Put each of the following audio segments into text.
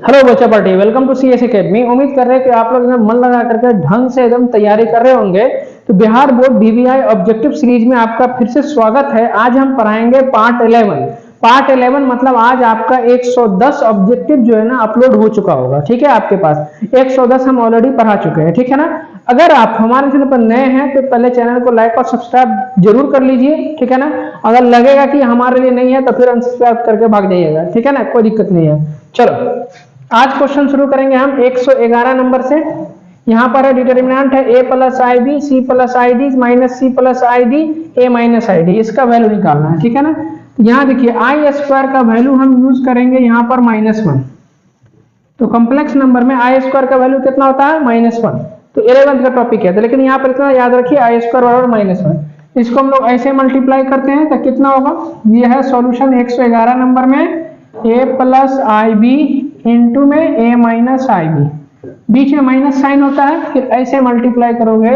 Hello बच्चा party, welcome to CS academy. उम्मीद कर रहे हैं कि आप लोग मन लगा करके ढंग से एकदम तैयारी कर रहे होंगे। तो Bihar board BBI objective series में आपका फिर से स्वागत है। आज हम पढ़ाएंगे पार्ट 11। पार्ट 11 मतलब आज आपका 110 ऑब्जेक्टिव जो है ना अपलोड हो चुका होगा। ठीक है, आपके पास 110 हम ऑलरेडी पढ़ा चुके हैं। ठीक है ना। अगर आप हमारे चैनल पर नए हैं तो पहले चैनल को लाइक और सब्सक्राइब जरूर कर लीजिए। ठीक है ना। अगर लगेगा कि हमारे लिए नहीं है तो फिर अनसब्सक्राइब करके भाग जाइएगा। ठीक है ना, कोई दिक्कत नहीं है। चलो आज क्वेश्चन शुरू करेंगे हम 111 नंबर से। यहाँ पर है डिटर्मिनेंट है a plus i b c plus i d minus c plus i d a minus i d. इसका वैल्यू निकालना है। ठीक है ना। यहाँ देखिए आई स्क्वायर का वैल्यू हम यूज करेंगे यहाँ पर -1। तो कॉम्प्लेक्स नंबर में आई स्क्वायर का वैल्यू कितना होता है -1। तो 11th का टॉपिक है, तो लेकिन यहाँ पर इतना याद रखिए आई स्क्वायर बराबर -1। इसको हम लोग ऐसे मल्टीप्लाई करते हैं तो कितना होगा, ये है सॉल्यूशन 111 नंबर में a plus i b into में a माइनस आई बी, बीच में माइनस साइन होता है, फिर ऐसे मल्टीप्लाई करोगे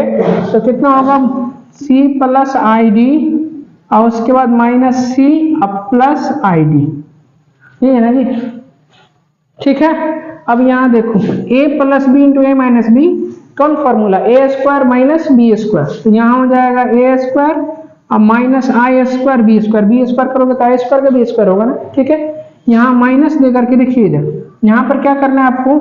तो कितना होगा c प्लस आई डी और उसके बाद minus c plus i d. ये है ना जी। ठीक है, अब यहाँ देखो a plus B into A minus B, कौन formula A square minus B square. तो यहाँ हो जाएगा ए स्क्वायर और minus I square B square. B square करोगे तो आई स्क्वायर का बी स्क्वायर होगा ना। ठीक है, यहाँ माइनस देकर के देखिए इधर, यहाँ पर क्या करना है आपको,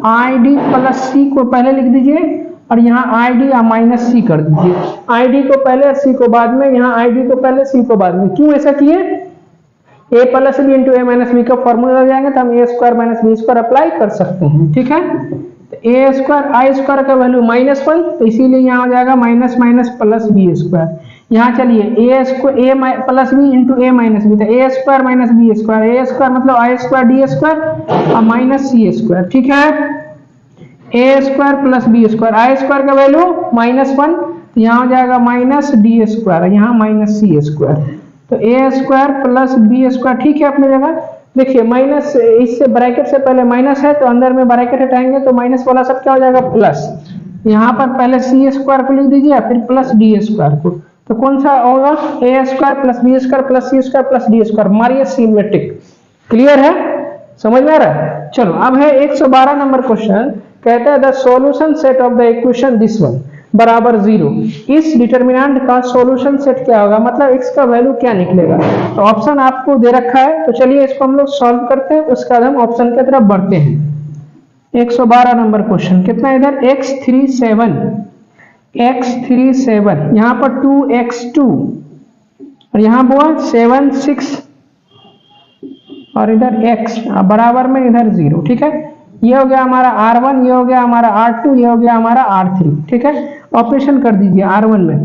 आई डी प्लस सी को पहले लिख दीजिए और यहाँ आई डी या माइनस सी कर दीजिए। आई डी को पहले और सी को बाद में, यहाँ आई डी को पहले सी को बाद में। क्यों ऐसा किए, A plus B into A minus B का फॉर्मूला लग जाएंगे तो हम A square minus B square apply कर सकते हैं। ठीक है, तो ए स्क्वायर आई स्क्वायर का वैल्यू -1, तो इसीलिए यहाँ हो जाएगा minus minus plus B square. यहाँ चलिए A plus B into A minus B, तो A square minus B square, A square मतलब आई स्क्वायर डी स्क्वायर और माइनस सी स्क्वायर। ठीक है, ए square plus B square, I square का value -1, तो यहाँ हो जाएगा माइनस डी स्क्वायर, यहाँ माइनस सी स्क्वायर। तो A square plus B square ठीक है अपनी जगह। देखिए माइनस, इससे ब्रैकेट से पहले माइनस है तो अंदर में ब्रैकेट हटाएंगे तो माइनस वाला सब क्या हो जाएगा प्लस। यहाँ पर पहले सी स्क्वायर को लिख दीजिए फिर प्लस डी स्क्वायर को, तो कौन सा होगा A square plus B square plus C square plus D square. हमारी सिमेट्रिक। क्लियर है, समझ में आ रहा है। चलो अब है 112 नंबर क्वेश्चन। कहता है the solution set of the equation this one बराबर 0। इस डिटर्मिनेंट का सॉल्यूशन सेट क्या होगा, मतलब x का वैल्यू क्या निकलेगा। तो ऑप्शन आपको दे रखा है, तो चलिए इसको हम लोग सॉल्व करते हैं, उसके बाद हम ऑप्शन की तरफ बढ़ते हैं। 112 नंबर क्वेश्चन कितना इधर x37, यहाँ पर 2x2 और यहाँ हुआ 7 6 और इधर x बराबर में इधर 0। ठीक है, ये हो गया हमारा R1, ये हो गया हमारा R2, ये हो गया हमारा R3। ठीक है, ऑपरेशन कर दीजिए R1 में,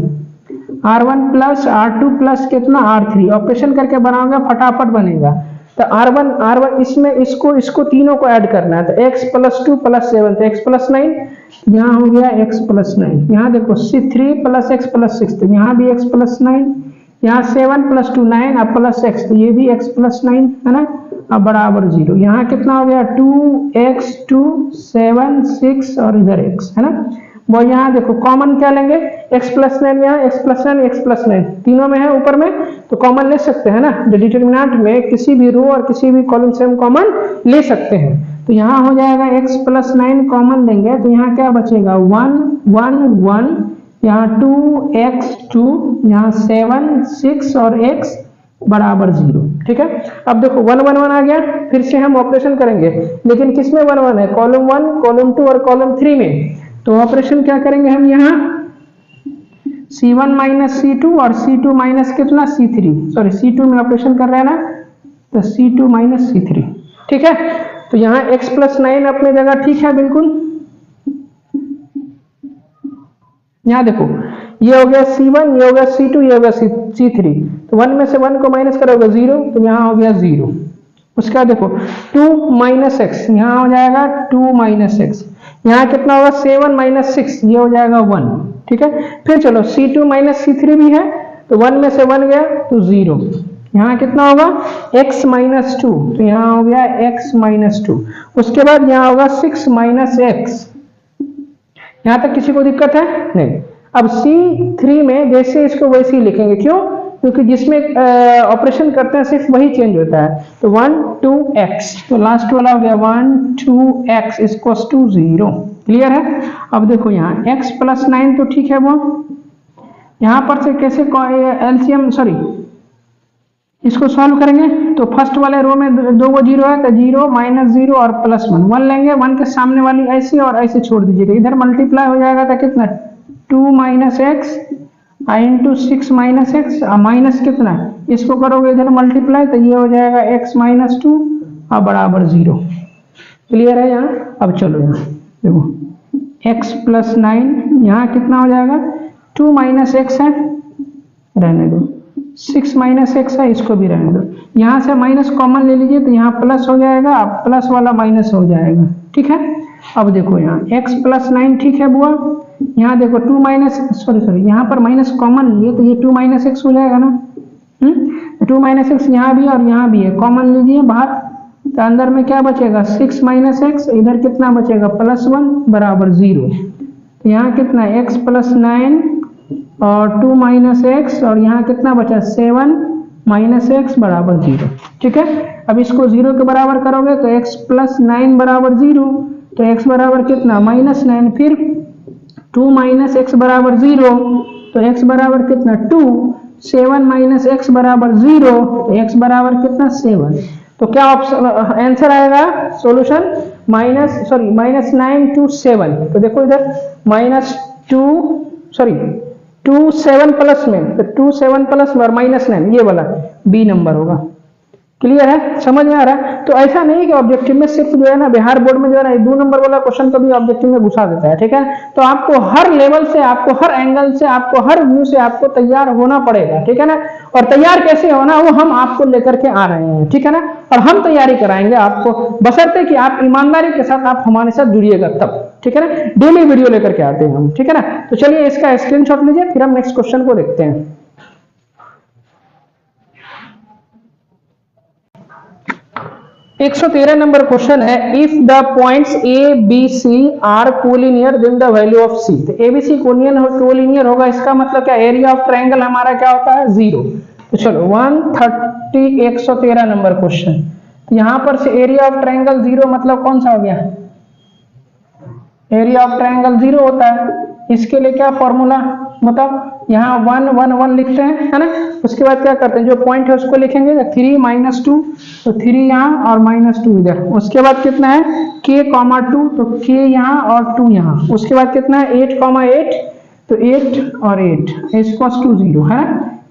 R1 प्लस R2 प्लस कितना R3, ऑपरेशन करके बनाओगे फटाफट बनेगा। तो R1 इसमें इसको तीनों को ऐड करना है, तो x प्लस 2 प्लस 7 तो x प्लस 9, यहाँ हो गया x प्लस 9। यहाँ देखो 3 प्लस x प्लस 6, तो यहाँ भी x प्लस 9, यहाँ 7 प्लस 2 9 और प्लस x, तो ये भी x प्लस 9 है ना, अब बराबर 0। यहाँ कितना हो गया 2x2 7 6 और इधर x है ना। वो यहाँ देखो कॉमन क्या लेंगे, x प्लस 9, यहाँ x प्लस 9 x प्लस 9 तीनों में है ऊपर में, तो कॉमन ले सकते हैं ना। डिटर्मिनेंट में किसी भी रो और किसी भी कॉलम से हम कॉमन ले सकते हैं। तो यहाँ हो जाएगा x प्लस 9 कॉमन लेंगे तो यहाँ क्या बचेगा 1 1 1, यहाँ 2x2, यहाँ 7 6 और x बराबर 0। ठीक है, अब देखो 1 1 1 आ गया, फिर से हम ऑपरेशन करेंगे, लेकिन किसमें 1 1 है, कॉलम 1 कॉलम 2 और कॉलम 3 में। तो ऑपरेशन क्या करेंगे हम यहाँ C1 माइनस C2 और C2 माइनस कितना C3, सॉरी C2 में ऑपरेशन कर रहे हैं ना, तो C2 माइनस C3। ठीक है, तो यहाँ x प्लस 9 अपनी जगह ठीक है बिल्कुल। यहाँ देखो ये हो गया C1, ये हो गया C2, ये हो गया C3, तो 1 में से 1 को माइनस करोगे 0, तो यहाँ हो गया 0। उसके बाद देखो 2 माइनस एक्स, यहाँ हो जाएगा 2 माइनस एक्स, यहाँ कितना होगा 7 माइनस 6, ये हो जाएगा 1। ठीक है, फिर चलो C2 माइनस C3 भी है, तो 1 में से 1 गया तो 0, यहाँ कितना होगा x माइनस 2, तो यहाँ हो गया x माइनस 2। उसके बाद यहाँ होगा 6 माइनस एक्स। यहाँ तक किसी को दिक्कत है नहीं। अब C3 में जैसे इसको वैसे ही लिखेंगे, क्यों, क्योंकि जिसमें ऑपरेशन करते हैं सिर्फ वही चेंज होता है। तो 1 2x, तो लास्ट वाला हो गया 1 2x इक्वल्स टू 0। क्लियर है। अब देखो यहाँ x प्लस 9 तो ठीक है, वो यहाँ पर से कैसे एलसीएम सॉरी इसको सॉल्व करेंगे। तो फर्स्ट वाले रो में दो वो जीरो है, तो 0 -0 और +1 1 लेंगे, 1 के सामने वाली ऐसे और ऐसे छोड़ दीजिएगा, इधर मल्टीप्लाई हो जाएगा तो कितना 2 - x इंटू 6 - x माइनस कितना, इसको करोगे इधर मल्टीप्लाई तो ये हो जाएगा x - 2 और बराबर 0। क्लियर है यहाँ। अब चलो यहाँ देखो x प्लस 9 यहाँ कितना हो जाएगा 2 - x है, रहने दो, 6 - x है, इसको भी रहने दो। यहाँ से माइनस कॉमन ले लीजिए तो यहाँ प्लस हो जाएगा, प्लस वाला माइनस हो जाएगा। ठीक है। अब देखो यहाँ x प्लस 9 ठीक है बुआ, यहाँ देखो 2 सॉरी यहाँ पर माइनस कॉमन लिए तो ये 2 - x हो जाएगा ना। 2 - x यहाँ भी और यहाँ भी है, कॉमन लीजिए बाहर, तो अंदर में क्या बचेगा 6 - x, इधर कितना बचेगा +1 बराबर 0। तो यहाँ कितना x प्लस 9 और 2 - x और यहाँ कितना बचा 7 - x बराबर 0। ठीक है। अब इसको 0 के बराबर करोगे तो x प्लस 9 बराबर 0, तो x बराबर कितना -9, फिर 2 - x बराबर 0, तो x बराबर कितना 2, 7 - x बराबर 0, तो x बराबर कितना 7। तो क्या ऑप्शन आंसर आएगा सॉल्यूशन -9 to 7। तो देखो इधर -2 7 प्लस में, तो 2 7 प्लस और -9 ये वाला बी नंबर होगा। क्लियर है, समझ में आ रहा है। तो ऐसा नहीं कि ऑब्जेक्टिव में सिर्फ जो है ना बिहार बोर्ड में जो है ना 2 नंबर वाला क्वेश्चन को भी ऑब्जेक्टिव में घुसा देता है। ठीक है। तो आपको हर लेवल से, आपको हर एंगल से, आपको हर व्यू से आपको तैयार होना पड़ेगा। ठीक है ना। और तैयार कैसे होना वो हम आपको लेकर के आ रहे हैं। ठीक है ना। और हम तैयारी कराएंगे आपको, बशर्ते कि आप ईमानदारी के साथ आप हमारे साथ जुड़िएगा तब। ठीक है ना। डेली वीडियो लेकर के आते हैं हम। ठीक है ना। तो चलिए इसका स्क्रीनशॉट लीजिए, फिर हम नेक्स्ट क्वेश्चन को देखते हैं। 113 नंबर क्वेश्चन है, if the points A B C are collinear then the value of C. तो एबीसी कोलिनियर होगा, इसका मतलब क्या, एरिया ऑफ ट्रायंगल हमारा क्या होता है 0। तो चलो 113 नंबर क्वेश्चन, तो यहां पर से एरिया ऑफ ट्रायंगल 0 मतलब कौन सा हो गया, एरिया ऑफ ट्रायंगल 0 होता है। इसके लिए क्या फॉर्मूला बताओ, यहाँ 1 1 1 लिखते हैं, है ना। उसके बाद क्या करते हैं, जो पॉइंट है उसको लिखेंगे 3 - 2, तो 3 यहाँ और -2 इधर। उसके बाद कितना है k, 2, तो k यहाँ और 2 यहाँ। उसके बाद कितना है 8, 8, तो 8 और 8 इक्वल्स टू 0 है।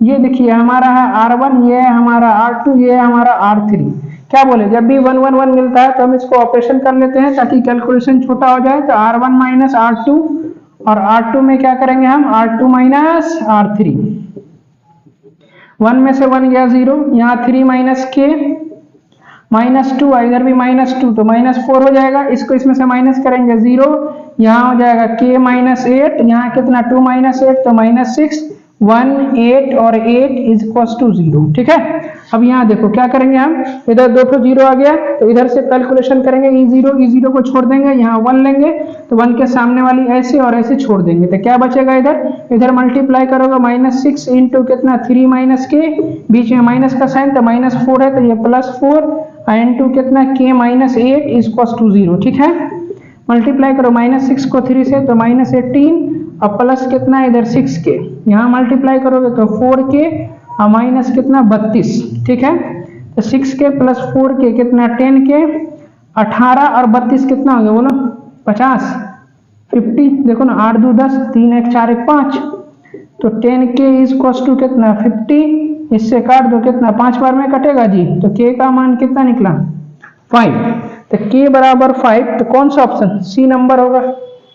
ये देखिए हमारा है R1, ये है हमारा R2, ये है हमारा R3। क्या बोले, जब भी 1 1 1 मिलता है तो हम इसको ऑपरेशन कर लेते हैं ताकि कैलकुलेशन छोटा हो जाए। तो R1 - R2 और R2 में क्या करेंगे हम R2 - R3, 1 में से 1 गया 0, यहाँ 3 - k -2, इधर भी -2 तो -4 हो जाएगा। इसको इसमें से माइनस करेंगे 0, यहाँ हो जाएगा k -8, यहाँ कितना 2 - 8 तो -6, 1 8 और 8 इक्वल्स टू 0। ठीक है। अब यहाँ देखो क्या करेंगे हम, इधर 2 0 आ गया तो इधर से कैलकुलेशन करेंगे, e0 को छोड़ देंगे, यहाँ 1 लेंगे तो 1 के सामने वाली ऐसे और ऐसे छोड़ देंगे, तो क्या बचेगा इधर मल्टीप्लाई करोगे -6 इंटू कितना 3 - k, बीच में माइनस का साइन तो -4 है तो ये +4 इंटू कितना k -8 इक्वल्स टू 0। ठीक है। मल्टीप्लाई करो -6 को 3 से तो -18 और प्लस कितना इधर 6k, यहाँ मल्टीप्लाई करोगे तो 4k और माइनस कितना 32। ठीक है। तो 6k प्लस 4k कितना 10k, 18 और 32 कितना हो गया बोलो 50, 50। देखो ना 8 2 10, 3 1 4 1 5, तो 10k इक्वल्स टू कितना 50। इससे काट दो कितना 5 बार में कटेगा जी, तो k का मान कितना निकला 5, तो k बराबर 5, तो कौन सा ऑप्शन सी नंबर होगा।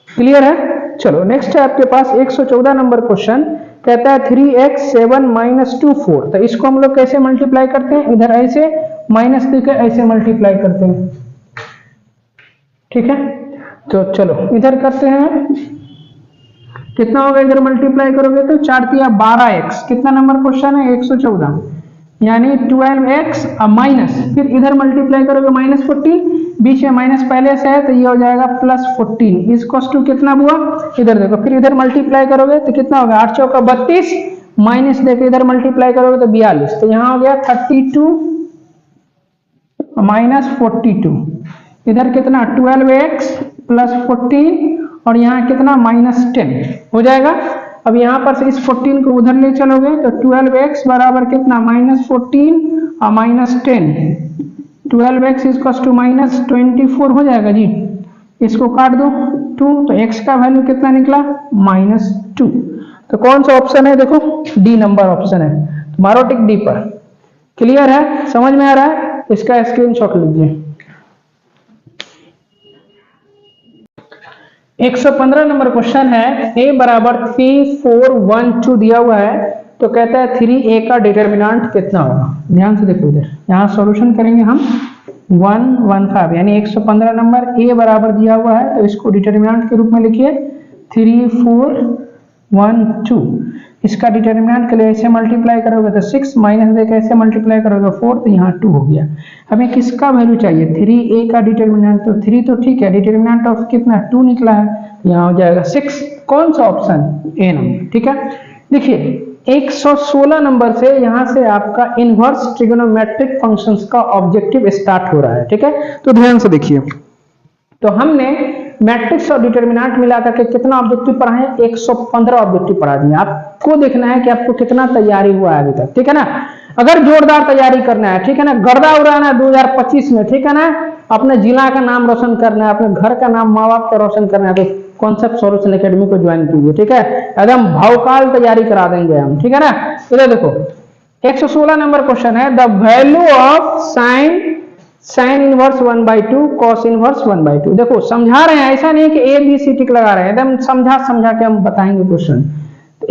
क्लियर है। चलो नेक्स्ट है आपके पास 114 नंबर क्वेश्चन, कहता है 3x 7 - 2 4। तो इसको हम लोग कैसे मल्टीप्लाई करते हैं, इधर ऐसे माइनस देकर ऐसे मल्टीप्लाई करते हैं। ठीक है। तो चलो इधर करते हैं, कितना होगा इधर मल्टीप्लाई करोगे तो 4 तिया 12x, कितना नंबर क्वेश्चन है 114, यानी 12x माइनस, फिर इधर मल्टीप्लाई करोगे -14, बीच में माइनस पहले से है तो ये हो जाएगा +14 इक्वल्स टू कितना हुआ, इधर देखो, फिर इधर मल्टीप्लाई करोगे तो कितना होगा 8 चौका 32 माइनस देके इधर मल्टीप्लाई करोगे तो 42, तो यहाँ हो गया 32 माइनस 42, इधर कितना 12x प्लस 14 और यहाँ कितना माइनस 10 हो जाएगा। अब यहाँ पर से इस 14 को उधर ले चलोगे तो 12x बराबर कितना माइनस 14 और minus 10, 12x equals to minus 24 हो जाएगा जी। इसको काट दो 2, तो x का वैल्यू कितना निकला माइनस 2। तो कौन सा ऑप्शन है, देखो डी नंबर ऑप्शन है, तो मारो टिक डी पर। क्लियर है, समझ में आ रहा है, इसका स्क्रीनशॉट लीजिए। 115 नंबर क्वेश्चन है, a बराबर 3 4 1 2 दिया हुआ है, तो कहता है 3a का डिटर्मिनेंट कितना होगा। ध्यान से देखो इधर, यहाँ सॉल्यूशन करेंगे हम 115, यानी 115 नंबर a बराबर दिया हुआ है, तो इसको डिटर्मिनेंट के रूप में लिखिए 3 4 1 2। इसका डिटर्मिनेंट के लिए ऐसे मल्टीप्लाई करोगे तो 6, माइनस देकर ऐसे मल्टीप्लाई करोगे 4, तो यहाँ 2 हो गया। हमें किसका वैल्यू चाहिए, 3a का डिटर्मिनेंट, तो 3 तो ठीक है, डिटर्मिनेंट ऑफ कितना 2 निकला है, यहाँ हो जाएगा 6। कौन सा ऑप्शन, ए नंबर, ठीक है। देखिए 116 नंबर से यहाँ से आपका इनवर्स ट्रिगोनोमेट्रिक फंक्शंस का ऑब्जेक्टिव स्टार्ट हो रहा है, ठीक है। तो ध्यान से देखिए, तो हमने मैट्रिक्स और डिटर्मिनेंट मिला करके कितना ऑब्जेक्टिव पढ़ा है, 115 ऑब्जेक्टिव पढ़ा दिए। आपको देखना है कि आपको कितना तैयारी हुआ है अभी तक, ठीक है ना। अगर जोरदार तैयारी करना है, ठीक है ना, गर्दा उड़ाना है 2025 में, ठीक है ना, अपने जिला का नाम रोशन करना है, अपने घर का नाम, माँ बाप का रोशन करना है, तो कॉन्सेप्ट सॉल्यूशन एकेडमी को ज्वाइन कीजिए, ठीक है। एकदम भावकाल तैयारी करा देंगे हम, ठीक है ना। इधर देखो 116 नंबर क्वेश्चन है, the value of sine inverse 1/2 cos inverse 1/2। देखो समझा रहे हैं, ऐसा नहीं कि ए बी सी टिक लगा रहे हैं, एकदम समझा के हम बताएंगे क्वेश्चन।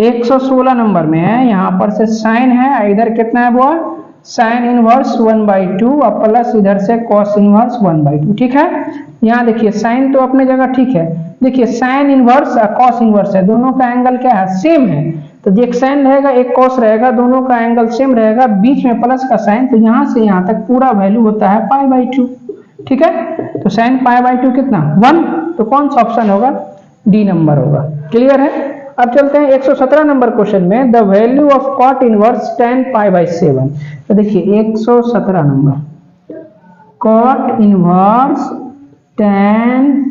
116 नंबर में है, यहाँ पर से साइन है, इधर कितना है वो साइन इनवर्स 1/2 और प्लस इधर से कॉस इनवर्स 1/2, ठीक है। यहाँ देखिए साइन तो अपने जगह ठीक है, देखिए साइन इनवर्स और कॉस इनवर्स है, दोनों का एंगल क्या है, सेम है, तो एक साइन रहेगा एक कॉस रहेगा, दोनों का एंगल सेम रहेगा, बीच में प्लस का साइन, तो यहाँ से यहाँ तक पूरा वैल्यू होता है π/2, ठीक है। तो साइन π/2 कितना 1, तो कौन सा ऑप्शन होगा, डी नंबर होगा। क्लियर है। अब चलते हैं 117 नंबर क्वेश्चन में, the value of cot inverse tan π/7। तो देखिए 117 नंबर, कॉट इनवर्स tan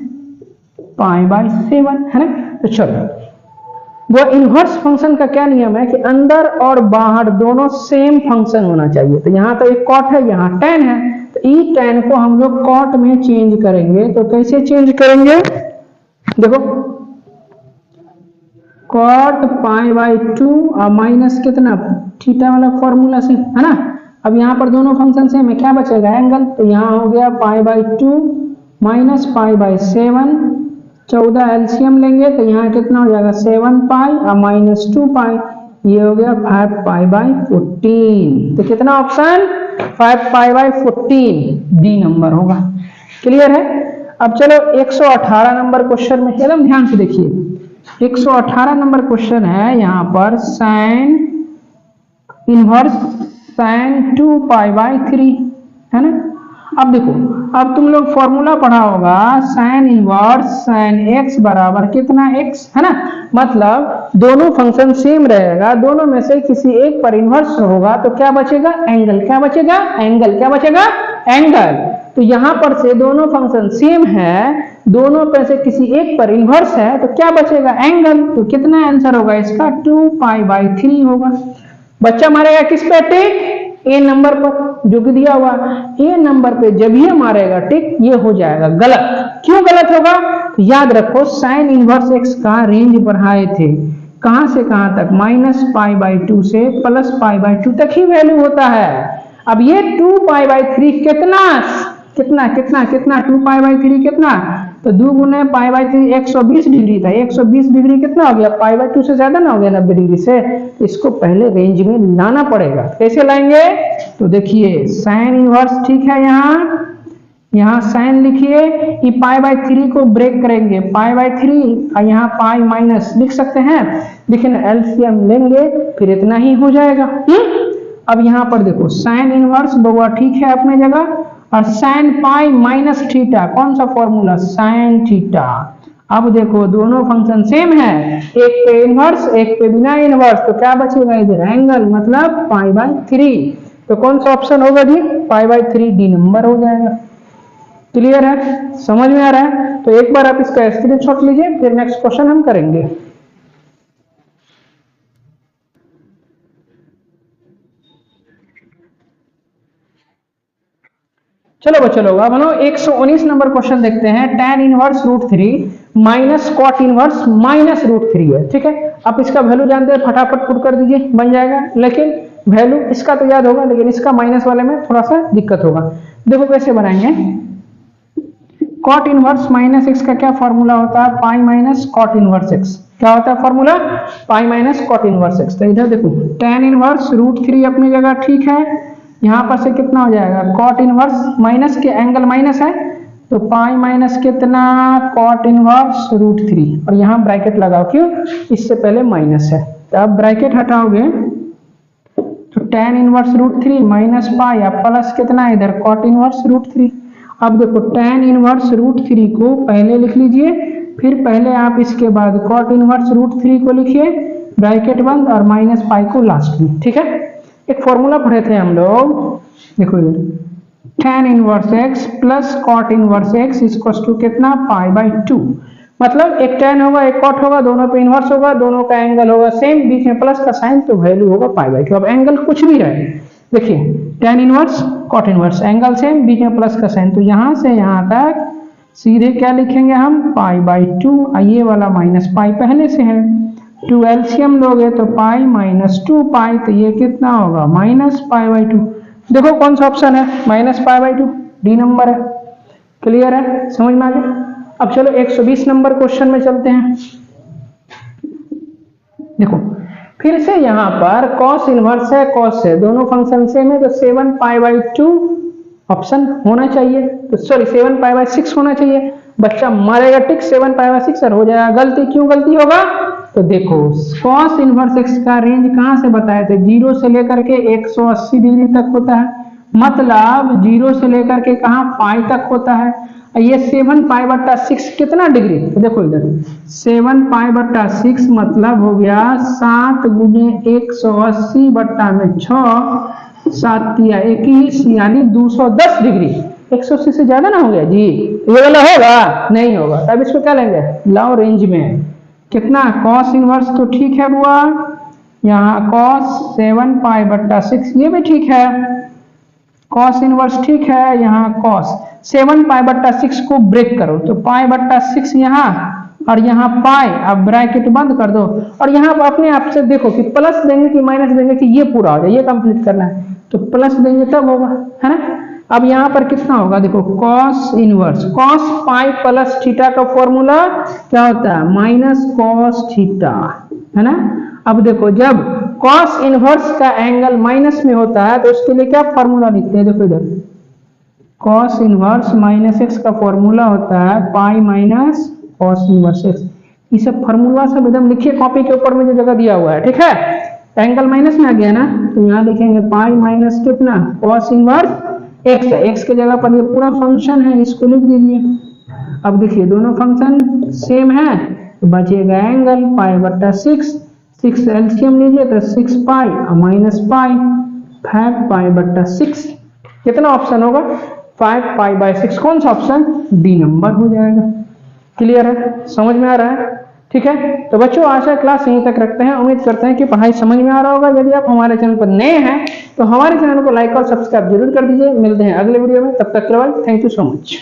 π/7 है ना। तो चलो, वो इनवर्स फंक्शन का क्या नियम है कि अंदर और बाहर दोनों सेम फंक्शन होना चाहिए। तो यहाँ तो एक कॉट है, यहाँ tan है, तो ई tan को हम लोग कॉट में चेंज करेंगे। तो कैसे चेंज करेंगे, देखो कॉट π/2 और माइनस कितना थीटा वाला फॉर्मूला से, है ना। अब यहाँ पर दोनों फंक्शन सेम है, क्या बचेगा एंगल, तो यहाँ हो गया π/2 माइनस π/7, 14 एलसीएम लेंगे तो यहाँ कितना हो जाएगा 7π और माइनस 2π, ये हो गया 5π/14। तो कितना ऑप्शन 5π/14 डी नंबर होगा। क्लियर है। अब चलो 118 नंबर क्वेश्चन में एकदम ध्यान से देखिए, 118 नंबर क्वेश्चन है, यहाँ पर साइन इनवर्स साइन 2π/3 है ना। अब देखो, अब तुम लोग फॉर्मूला पढ़ा होगा, साइन इनवर्स साइन x बराबर कितना x, है ना। मतलब दोनों फंक्शन सेम रहेगा, दोनों में से किसी एक पर इनवर्स होगा तो क्या बचेगा एंगल, क्या बचेगा एंगल, क्या बचेगा एंगल। तो यहाँ पर से दोनों फंक्शन सेम है, दोनों पर से किसी एक पर इनवर्स है तो क्या बचेगा एंगल। तो कितना आंसर होगा इसका 2π/3 होगा। बच्चा मारेगा किस पे टिक, ए नंबर पर जो कि दिया हुआ, ए नंबर पे जब ये मारेगा टिक ये हो जाएगा गलत। क्यों गलत होगा, तो याद रखो साइन इनवर्स एक्स का रेंज बढ़ाए थे, कहां से कहां तक, -π/2 से +π/2 तक ही वैल्यू होता है। अब ये 2π/3 कितना 2π/3 कितना, तो 2 गुने π/3 120 डिग्री था, 120 डिग्री कितना हो गया π/2 से ज्यादा ना हो गया 90 डिग्री से। इसको पहले रेंज में लाना पड़ेगा। कैसे लाएंगे, तो देखिए साइन इनवर्स ठीक है, यहाँ साइन लिखिए, ये π/3 को ब्रेक करेंगे, π/3 और यहाँ पाई माइनस लिख सकते हैं, लेकिन एलसीएम लेंगे फिर इतना ही हो जाएगा। अब यहाँ पर देखो साइन इनवर्स बउआ ठीक है अपने जगह, और साइन पाई माइनस थीटा, कौन सा फॉर्मूला साइन थीटा, अब देखो दोनों फंक्शन सेम है, एक पे इनवर्स एक पे बिना इनवर्स, तो क्या बचेगा इधर एंगल, मतलब π/3। तो कौन सा ऑप्शन होगा जी, π/3 डी नंबर हो जाएगा। क्लियर है, समझ में आ रहा है? तो एक बार आप इसका स्क्रीनशॉट लीजिए, फिर नेक्स्ट क्वेश्चन हम करेंगे। चलो बच्चों लोग अब हम 119 नंबर क्वेश्चन देखते हैं। tan inverse √3 minus cot inverse minus √3 है, ठीक है। आप इसका वैल्यू जानते हैं, फटाफट पुट कर दीजिए, बन जाएगा। लेकिन वैल्यू इसका तो याद होगा, लेकिन इसका माइनस वाले में थोड़ा सा दिक्कत होगा। देखो कैसे बनाएंगे। कॉट इनवर्स माइनस एक्स का क्या फॉर्मूला होता है, pi minus cot inverse x. क्या होता है formula, pi minus cot inverse x. तो इधर देखो tan इनवर्स √3 अपनी जगह ठीक है, यहाँ पर से कितना हो जाएगा, कॉट इनवर्स माइनस के एंगल माइनस है, तो पाई माइनस कितना कॉट इनवर्स √3, और यहाँ ब्रैकेट लगाओ, क्यों, इससे पहले माइनस है। तो आप ब्रैकेट हटाओगे तो tan इनवर्स √3 माइनस पाई, अब प्लस कितना इधर कॉट इनवर्स √3। अब देखो tan इनवर्स √3 को पहले लिख लीजिए, फिर पहले आप इसके बाद कॉट इनवर्स √3 को लिखिए, ब्रैकेट बंद, और माइनस पाई को लास्ट में, ठीक है। एक फॉर्मूला पढ़े थे हम लोग, देखो इधर tan inverse x plus cot inverse x equals to कितना, π/2। मतलब एक tan होगा एक कॉट होगा, दोनों पे इनवर्स होगा, दोनों का एंगल होगा सेम, बीच में प्लस का साइन, तो वैल्यू होगा π/2। अब एंगल कुछ भी रहे, देखिए tan inverse cot inverse angle same, बीच में प्लस का साइन, तो यहां से यहां तक सीधे क्या लिखेंगे हम, π/2। ये वाला माइनस पाई पहले से है, 2 एलसीएम लोगे तो पाई माइनस 2 पाई, तो ये कितना होगा, माइनस π/2। देखो कौन सा ऑप्शन है, माइनस π/2 डी नंबर है। क्लियर है, समझ में आ गया। अब चलो 120 नंबर क्वेश्चन में चलते हैं। देखो फिर से यहाँ पर cos इनवर्स है cos है, दोनों फंक्शन सेम है, तो 7π/2 ऑप्शन होना चाहिए, तो सॉरी 7π/6 होना चाहिए। बच्चा मारेगा टिक 7π/6 और हो जाएगा गलती। क्यों गलती होगा, तो देखो cos इनवर्स x का रेंज कहां से बताए थे, 0 से लेकर के 180 डिग्री तक होता है, मतलब 0 से लेकर के कहां पाई तक होता है। ये 7π/6 कितना डिग्री, तो देखो इधर 7π/6 मतलब हो गया 7 गुने 180/6, 7 या 21 यानी 210 डिग्री। 180 से ज्यादा ना हो गया जी, ये वाला होगा नहीं होगा, तब इसको क्या लेंगे, लाओ रेंज में कितना, cos इनवर्स तो ठीक है बुआ, यहाँ cos 7π/6 ये भी ठीक है, cos इनवर्स ठीक है, यहाँ cos 7π/6 को ब्रेक करो तो π/6 यहाँ और यहाँ पाई, अब ब्रैकेट बंद कर दो, और यहाँ पर अपने आप से देखो कि प्लस देंगे कि माइनस देंगे कि ये पूरा हो जाए, ये कंप्लीट करना है, तो प्लस देंगे तब होगा, है ना। अब यहाँ पर कितना होगा, देखो cos inverse cos pi plus theta का फॉर्मूला क्या होता है, माइनस cos थीटा, है ना। अब देखो जब cos इनवर्स का एंगल माइनस में होता है तो उसके लिए क्या फॉर्मूला लिखते हैं, देखो इधर cos इनवर्स माइनस एक्स का फॉर्मूला होता है pi minus cos inverse x. ये सब फॉर्मूला सब एकदम लिखिए कॉपी के ऊपर में जो जगह दिया हुआ है, ठीक है। एंगल माइनस में आ गया ना, तो यहाँ लिखेंगे पाई माइनस कितना cos इनवर्स एक्स है, एक्स के जगह पर ये पूरा फंक्शन है, इसको लिख दीजिए। अब देखिए दोनों फंक्शन सेम है, तो बचेगा एंगल π/6, 6 एलसीएम लीजिए तो 6 पाई और माइनस पाई 5π/6, कितना ऑप्शन होगा 5π/6, कौन सा ऑप्शन, डी नंबर हो जाएगा। क्लियर है, समझ में आ रहा है, ठीक है। तो बच्चों आशा क्लास यहीं तक रखते हैं, उम्मीद करते हैं कि पढ़ाई समझ में आ रहा होगा। यदि आप हमारे चैनल पर नए हैं तो हमारे चैनल को लाइक और सब्सक्राइब जरूर कर दीजिए। मिलते हैं अगले वीडियो में, तब तक के लिए थैंक यू सो मच।